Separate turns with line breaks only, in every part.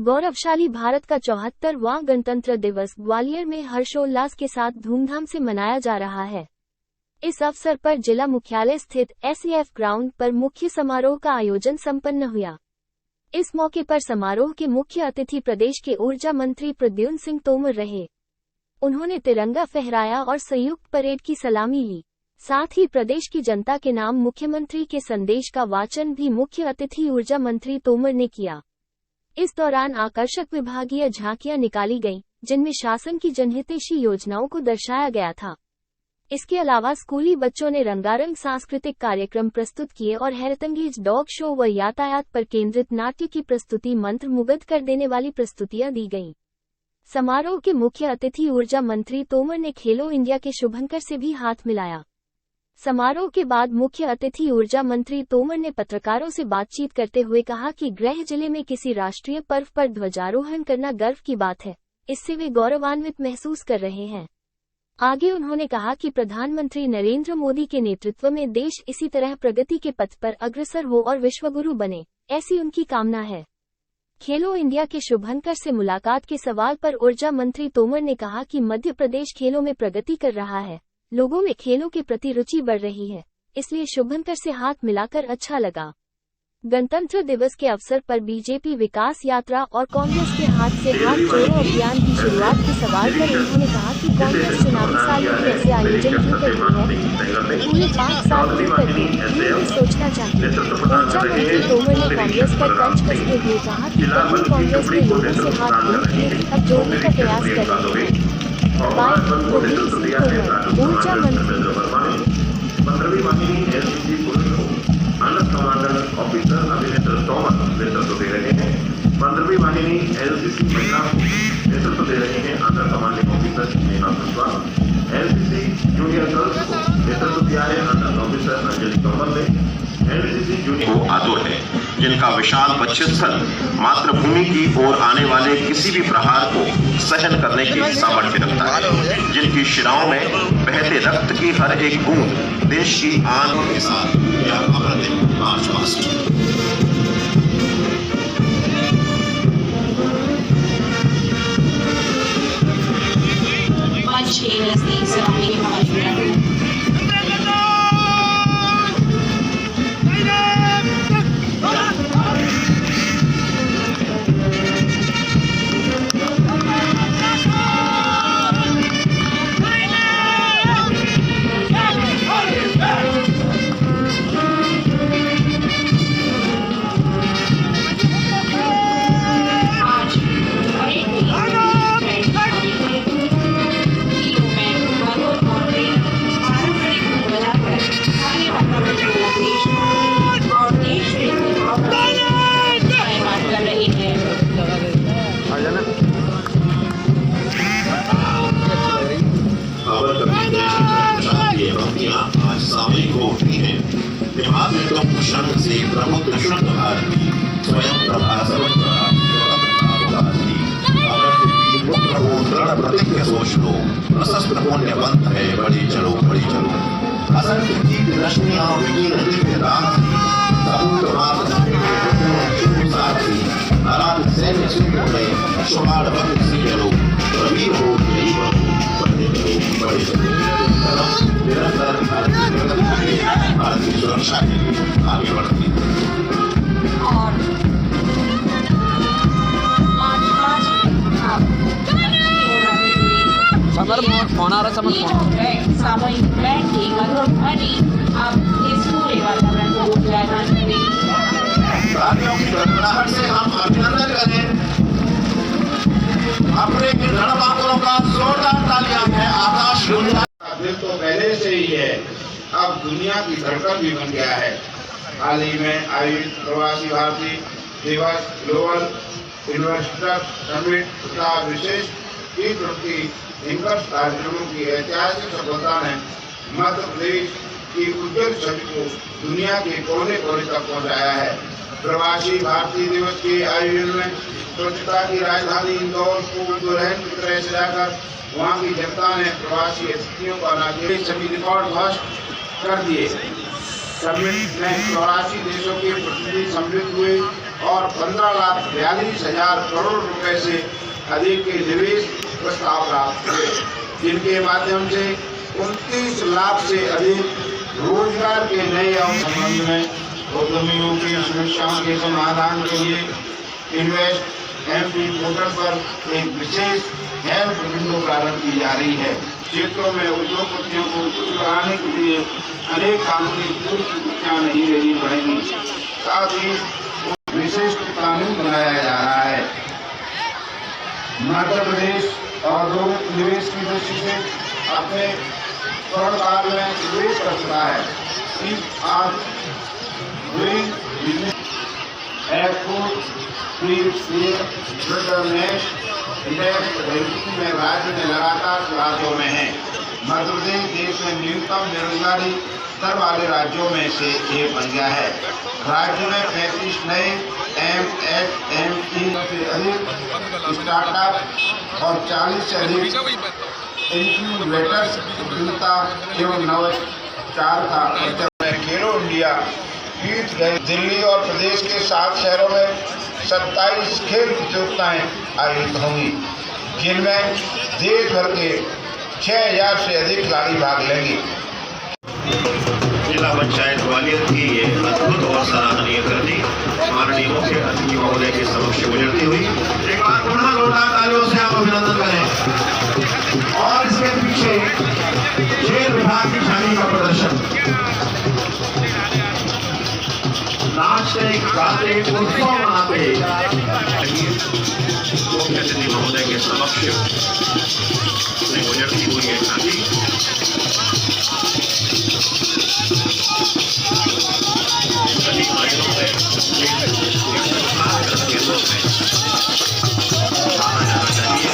गौरवशाली भारत का 74वां गणतंत्र दिवस ग्वालियर में हर्षोल्लास के साथ धूमधाम से मनाया जा रहा है। इस अवसर पर जिला मुख्यालय स्थित SAF ग्राउंड पर मुख्य समारोह का आयोजन संपन्न हुआ। इस मौके पर समारोह के मुख्य अतिथि प्रदेश के ऊर्जा मंत्री प्रद्युम्न सिंह तोमर रहे। उन्होंने तिरंगा फहराया और संयुक्त परेड की सलामी ली। साथ ही प्रदेश की जनता के नाम मुख्यमंत्री के संदेश का वाचन भी मुख्य अतिथि ऊर्जा मंत्री तोमर ने किया। इस दौरान आकर्षक विभागीय झांकियां निकाली गईं, जिनमें शासन की जनहितैषी योजनाओं को दर्शाया गया था। इसके अलावा स्कूली बच्चों ने रंगारंग सांस्कृतिक कार्यक्रम प्रस्तुत किए और हैरतंगेज डॉग शो व यातायात पर केंद्रित नाट्य की प्रस्तुति मंत्र मुग्ध कर देने वाली प्रस्तुतियां दी गईं। समारोह के मुख्य अतिथि ऊर्जा मंत्री तोमर ने खेलो इंडिया के शुभंकर से भी हाथ मिलाया। समारोह के बाद मुख्य अतिथि ऊर्जा मंत्री तोमर ने पत्रकारों से बातचीत करते हुए कहा कि गृह जिले में किसी राष्ट्रीय पर्व पर ध्वजारोहण करना गर्व की बात है। इससे वे गौरवान्वित महसूस कर रहे हैं। आगे उन्होंने कहा कि प्रधानमंत्री नरेंद्र मोदी के नेतृत्व में देश इसी तरह प्रगति के पथ पर अग्रसर हो और विश्वगुरु बने, ऐसी उनकी कामना है। खेलो इंडिया के शुभंकर से मुलाकात के सवाल पर ऊर्जा मंत्री तोमर ने कहा कि मध्य प्रदेश खेलों में प्रगति कर रहा है, लोगों में खेलों के प्रति रुचि बढ़ रही है, इसलिए शुभंकर से हाथ मिलाकर अच्छा लगा। गणतंत्र दिवस के अवसर पर बीजेपी विकास यात्रा और कांग्रेस के हाथ से हाथ जोड़ो अभियान की शुरुआत के सवाल पर उन्होंने कहा कि कांग्रेस चुनावी साल में ऐसे आयोजन क्यों करती है, पूरे 5 साल क्यों करती है, ये सोचना चाहिए। ऊर्जा मंत्री तोमर ने कांग्रेस पर तंज कसते हुए कहा कि पहले कांग्रेस के लोगों से हाथ जोड़े, अब जोड़ने का प्रयास कर रहे हैं। ऊर्जा मंत्री
अंडर कमांडर ऑफिसर अभिनेत्र तोमर नेतृत्व दे रहे हैं। 15वीं वाहिनी LCC महिला नेतृत्व दे रहे हैं under commanding officer Neha Kushwaha. LCC junior girls को नेतृत्व दिया है अंडर ऑफिसर अंजलि तोमर ने। LCC जूनियर को आतुर है, जिनका विशाल बक्षस्थल मातृभूमि की ओर आने वाले किसी भी प्रहार को सहन करने की सामर्थ्य रखता है, जिनकी शिराओं में बहते रक्त की हर एक बूंद देश की आन के साथ मार्च पास्ट।
मंच के नजदीक सलामी के हवाले
आज सामयिक हो उठती है। विभाग में तो क्षण से प्रमुख शुद्ध भारती स्वयं प्रभा दृढ़ प्रतिज्ञ सोच लो, प्रशस्त पुण्य बंध है, बड़ी चलो बड़ी चलो। असंख्य दीप रश्मियां विकीर्ण दिव्य राशि समुद्र मार्ग सारथी अराध सैन्य सूर्य में शुभाड़ भक्त सी चलो। प्रवीर हो गई बड़े चलो बड़े चलो। निरंतर भारत की सुरक्षा के लिए आगे बढ़ती है।
सामूहिक बैंड की मधुर ध्वनि अब इस पूरे वातावरण को जागृत करेगी।
तालियों की गड़गड़ाहट से हम अभिनंदन करें अपने रणबांकुरों का। जोरदार तालियां हैं। आकाश दिल तो पहले से ही है, अब दुनिया की धड़कन भी बन गया है। हाल ही में आयोजित प्रवासी भारतीय दिवस, ग्लोबल इन्वेस्टर समिट तथा विशेष कार्यक्रमों की ऐतिहासिक सफलता ने मध्य प्रदेश की उज्जवल छवि को दुनिया के कोने कोने तक पहुंचाया है। प्रवासी भारतीय दिवस के आयोजन में स्वच्छता की राजधानी इंदौर को दुल्हन की तरह सजाकर वहाँ की जनता ने प्रवासी अतिथियों का नाचे सभी रिकॉर्ड ध्वस्त कर दिए। समिट में 84 देशों के प्रतिनिधि सम्मिलित हुए
और 15,42,000 करोड़ रुपए से अधिक के निवेश प्रस्ताव प्राप्त हुए, जिनके माध्यम से 29 लाख से अधिक रोजगार के नए संबंध में उद्यमियों की समस्याओं के समाधान के लिए इन्वेस्ट MP पोर्टल पर एक विशेष हेल्प विंडो प्रारंभ की जा रही है। क्षेत्रों में उद्योगपतियों को कुछ बढ़ाने के लिए अनेक कानूनी त्रुटियां नहीं लेनी पड़ेंगी। साथ ही विशेष कानून बनाया जा रहा है। मध्य प्रदेश औद्योगिक निवेश की दृष्टि से अपने स्वर्णकाल में निवेश कर चुका है। रैंकिंग में राज्य में लगातार राज्यों में है। मध्य प्रदेश देश में न्यूनतम बेरोजगारी दर वाले राज्यों में से एक बन गया है। राज्य में 35 नए MSME से अधिक स्टार्टअप और 40 से अधिक इंक्यूबेटर्स उद्यमिता एवं नवाचार का खेलो इंडिया यूथ गए। दिल्ली और प्रदेश के 7 शहरों में 27 खेल प्रतियोगिताएं आयोजित होंगी, जिनमें देश भर के 6,000 से अधिक खिलाड़ी भाग लेंगे।
जिला पंचायत ग्वालियर की ये अद्भुत और सराहनीय कृति माननीय मुख्य अतिथि महोदय के समक्ष गुजरती हुई एक बार पुनः जोरदार तालियों से आप अभिनंदन करें। और इसके पीछे खेल विभाग की शानी का प्रदर्शन, नाचते गाते उत्सव मनाते मुख्य अतिथि महोदय के समक्ष गुजरती हुई है शादी। सभी आयोजनों में माना जाना चाहिए।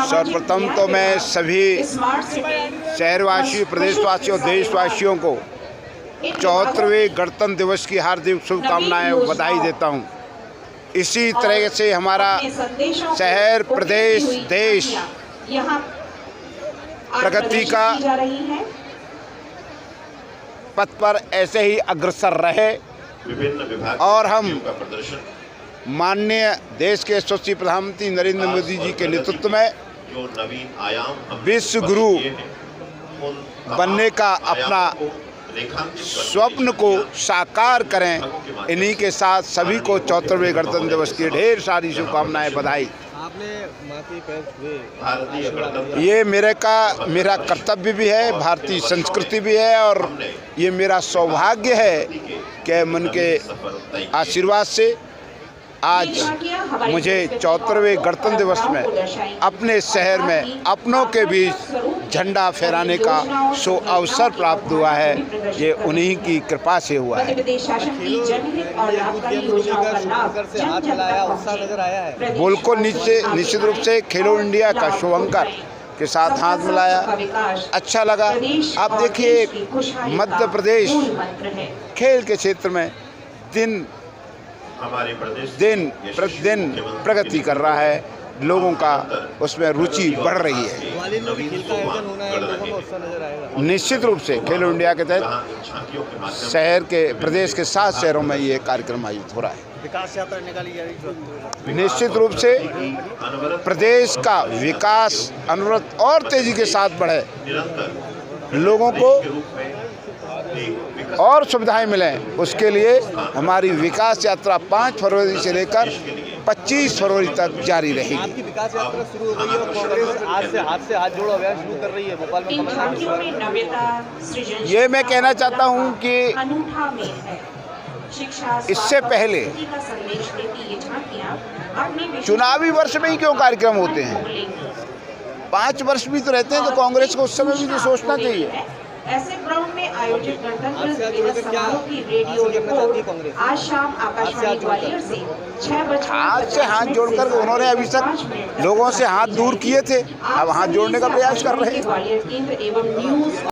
सर्वप्रथम तो मैं सभी शहरवासियों, प्रदेशवासियों, देशवासियों को 74वें गणतंत्र दिवस की हार्दिक शुभकामनाएं, बधाई देता हूं। इसी तरह से हमारा शहर, प्रदेश, देश प्रगति का पथ पर ऐसे ही अग्रसर रहे और हम माननीय देश के यशस्वी प्रधानमंत्री नरेंद्र मोदी जी के नेतृत्व में विश्व गुरु बनने का अपना स्वप्न को साकार करें। इन्हीं के साथ सभी को 74वें गणतंत्र दिवस की ढेर सारी शुभकामनाएं, बधाई। ये मेरा कर्तव्य भी है, भारतीय संस्कृति भी है और ये मेरा सौभाग्य है कि मन के आशीर्वाद से आज मुझे 74वें गणतंत्र दिवस में अपने शहर में अपनों के बीच झंडा फहराने का अवसर प्राप्त हुआ है। ये उन्हीं की कृपा से हुआ है। बिल्कुल निश्चित रूप से खेलो इंडिया का शुभंकर के साथ हाथ मिलाया, अच्छा लगा। आप देखिए मध्य प्रदेश खेल के क्षेत्र में दिन प्रतिदिन प्रगति कर रहा है, लोगों का उसमें रुचि बढ़ रही है। निश्चित रूप से खेलो इंडिया के तहत शहर के प्रदेश के 7 शहरों में ये कार्यक्रम आयोजित हो रहा है।
विकास यात्रा निकाली जा रही है।
निश्चित रूप से प्रदेश का विकास अनवरत और तेजी के साथ बढ़े, लोगों को और सुविधाएं मिलें, उसके लिए हमारी विकास यात्रा 5 फरवरी से लेकर 25 फरवरी तक जारी रहेगी।
आपकी विकास यात्रा शुरू हो गई है और कांग्रेस हाथ से हाथ जोड़ो अभियान शुरू कर रही है भोपाल में।
ये मैं कहना चाहता हूँ कि इससे पहले चुनावी वर्ष में ही क्यों कार्यक्रम होते हैं?
5 वर्ष भी तो रहते हैं, तो कांग्रेस को उस समय भी तो सोचना चाहिए।
ऐसे ग्राउंड में आयोजित गणतंत्र
आज से हाथ
दिवस
जोड़कर क्या
समारोह की रेडियो
हासिल करना चाहती है
रिपोर्ट
कांग्रेस?
आज शाम आकाशवाणी ग्वालियर से 6
हाथ से हाथ जोड़कर उन्होंने अभी तक लोगों से हाथ दूर किए थे, अब हाथ जोड़ने का प्रयास कर रहे हैं।
ग्वालियर केंद्र एवं न्यूज